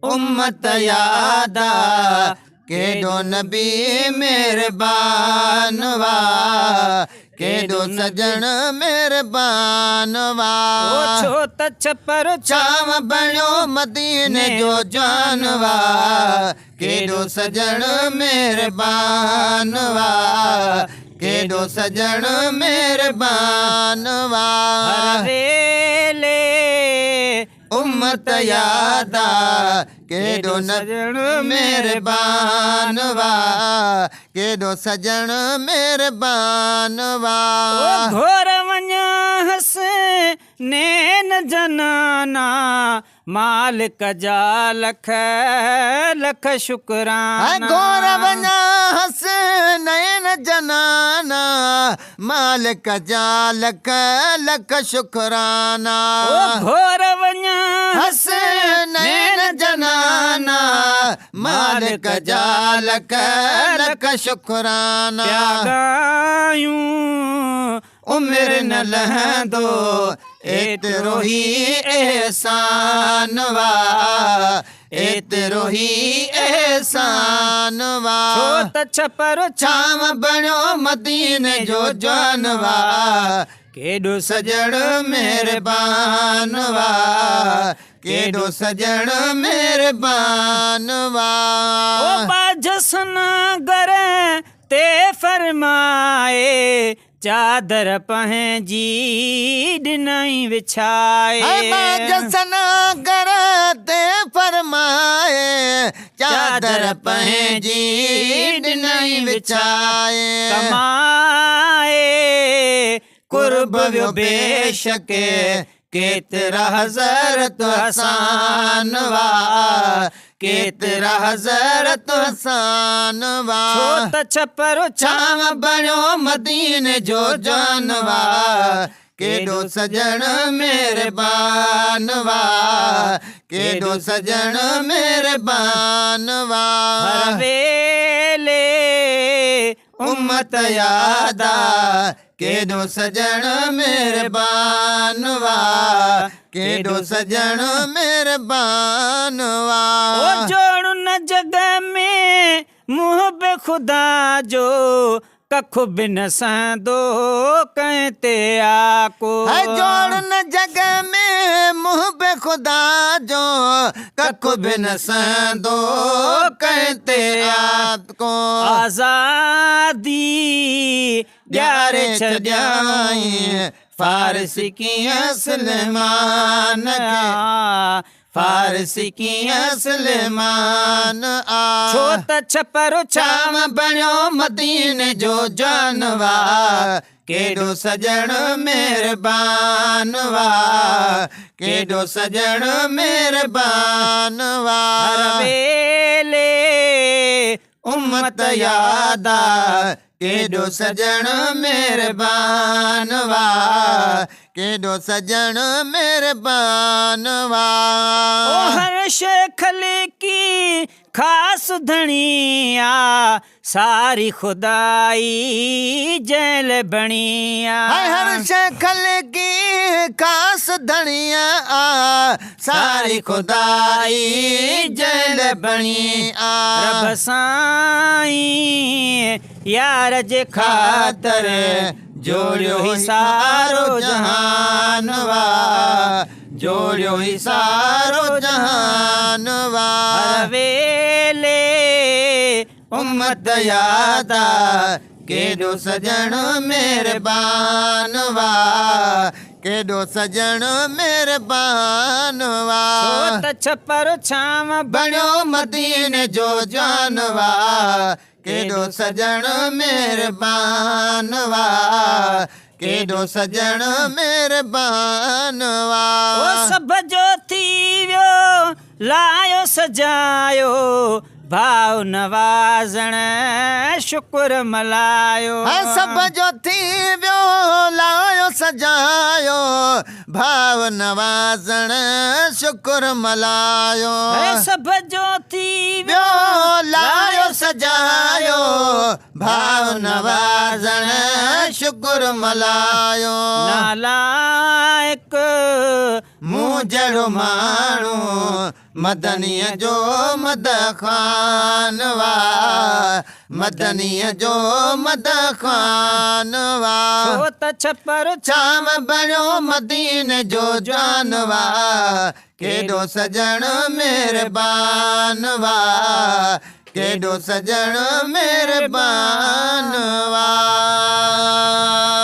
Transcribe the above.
उम्मत यादा केडो नबी मेहरबान वा केडो सजण मेहरबान वा छो त छपर छाव बणियो मदीने जो जान वा केडो सजण मेहरबान वा केडो सजण मेहरबान वा हर वेले उम्मत यादा केडो सजण मेहरबान वा केडो सजण मेहरबान वा घोर वञा हस नैन जनाना मालिक जा लख लख शुक्राना घोर वञा हस नैन जनाना मालिक जा लख लख शुक्राना घोर वञा हस नैन जनाना मालिक जा लख लख शुक्राना प्यागायूं उमिर न लहंदो एतिरो ही एहसान वा एतिरो ही एहसान वा छो त छपर छाव बणियो मदीने जो जान वा केडो सजण मेहरबान वा केडो सजण मेहरबान वा बाजसन गर ते फरमाए चादर पंहिंजी ॾिनई विछाए बाजसन गर ते फरमाए चादर पंहिंजी ॾिनई विछाए कमाए कुर्ब वियो बेशक केतिरा हज़रत हसान वा केतिरा हज़रत हसान वा छो त छपर छाव बणियो मदीने जो जान वा केडो सजण मेहरबान वा केडो सजण मेहरबान वा हर वेले उम्मत यादा केडो सजण मेहरबान वा केडो सजण मेहरबान वा जोड़ न जग में मुँह बे खुदा जो कख बि न सहंदो कंहिं ते आको जोड़ न जग में मुँह बे खुदा जो कख बि न सहंदो कंहिं ते आको आज़ादी ॾियारे छॾियाई फारसी कीअं सलमान फारसी कीअं सलमान छो त छपर छाव बणियो मदीने जो जान वा केडो सजण मेहरबान वा केडो सजण मेहरबान वा हर वेले उम्मत यादा केडो सजण मेहरबान वा केडो सजण मेहरबान वा हर शइ खली खास धणिया सारी खुदाई जैल बणिया हर शइ खली खास धणिया सारी खुदाई जैल बणिया रब साईं यार जे ख़ातिर जोड़ियो ही सारो जहान वा जोड़ियो ही सारो जहान वा हर वेले उम्मत यादा केडो सजण मेहरबान वा केडो सजण मेहरबान वा छो त छपर छाव बणियो मदीने जो जान वा केडो सजण मेहरबान वा केडो सजण मेहरबान वा सभ जो थी वियो लायो सजायो भाव नवाज़ण शुक्र मल्हायो सभ जो थी वियो लायो सजायो भाव नवाज़ण शुक्र मल्हायो सभ जो थी वियो लायो सजायो भाव नवाज़ण शुक्र मल्हायो नालायक पाक मूं जहिड़ो माण्हू मदनीअ जो मद ख़ान वाह मदनीअ जो मद ख़ान वाह छो त छपर छाम बणियो मदीने जो जान वाह केॾो सजण महिरबान वाह केॾो सजण महिरबान वाह